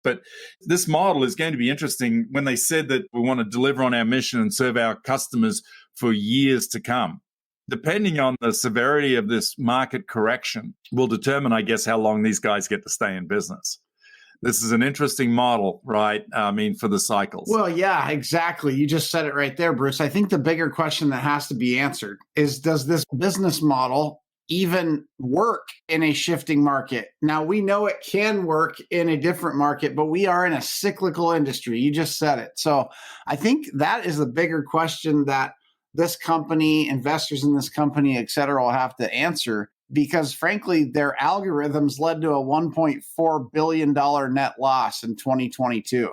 But this model is going to be interesting when they said that we want to deliver on our mission and serve our customers for years to come. Depending on the severity of this market correction will determine, I guess, how long these guys get to stay in business. This is an interesting model, right? I mean, for the cycles. Well, yeah, exactly. You just said it right there, Bruce. I think the bigger question that has to be answered is, does this business model even work in a shifting market? Now, we know it can work in a different market, but we are in a cyclical industry. You just said it. So I think that is the bigger question that this company, investors in this company, et cetera, will have to answer, because frankly, their algorithms led to a $1.4 billion net loss in 2022.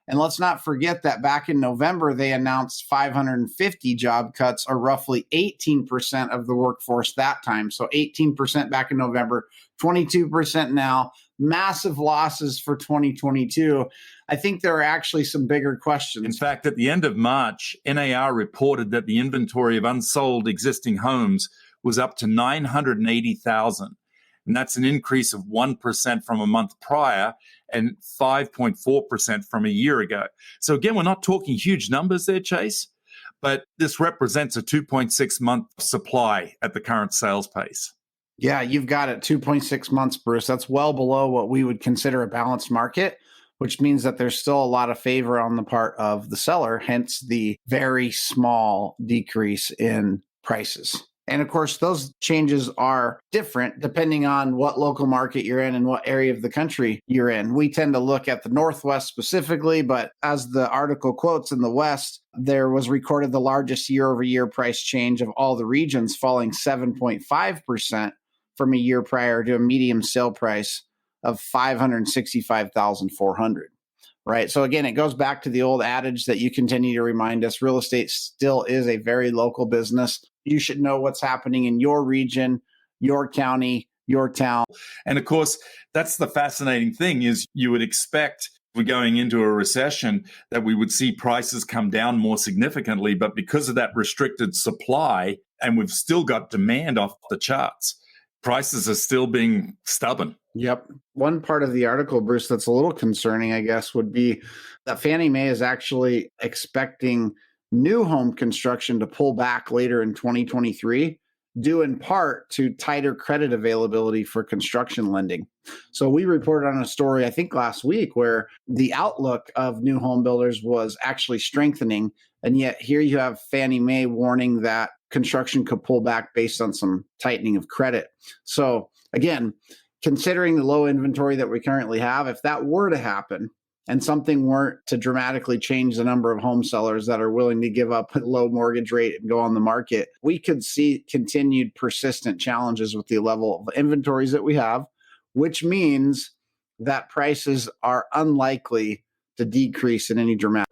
And let's not forget that back in November, they announced 550 job cuts, or roughly 18% of the workforce that time. So 18% back in November, 22% now, massive losses for 2022. I think there are actually some bigger questions. In fact, at the end of March, NAR reported that the inventory of unsold existing homes was up to 980,000. And that's an increase of 1% from a month prior and 5.4% from a year ago. So again, we're not talking huge numbers there, Chase, but this represents a 2.6 month supply at the current sales pace. Yeah, you've got it. 2.6 months, Bruce. That's well below what we would consider a balanced market, which means that there's still a lot of favor on the part of the seller, hence the very small decrease in prices. And of course, those changes are different depending on what local market you're in and what area of the country you're in. We tend to look at the Northwest specifically, but as the article quotes, in the West, there was recorded the largest year-over-year price change of all the regions, falling 7.5% from a year prior to a median sale price of $565,400. Right. So again, it goes back to the old adage that you continue to remind us: real estate still is a very local business. You should know what's happening in your region, your county, your town. And of course, that's the fascinating thing, is you would expect we're going into a recession that we would see prices come down more significantly. But because of that restricted supply, and we've still got demand off the charts, prices are still being stubborn. Yep. One part of the article, Bruce, that's a little concerning, I guess, would be that Fannie Mae is actually expecting new home construction to pull back later in 2023, due in part to tighter credit availability for construction lending. So we reported on a story, I think last week, where the outlook of new home builders was actually strengthening. And yet here you have Fannie Mae warning that construction could pull back based on some tightening of credit. So again, considering the low inventory that we currently have, if that were to happen and something weren't to dramatically change the number of home sellers that are willing to give up a low mortgage rate and go on the market, we could see continued persistent challenges with the level of inventories that we have, which means that prices are unlikely to decrease in any dramatic.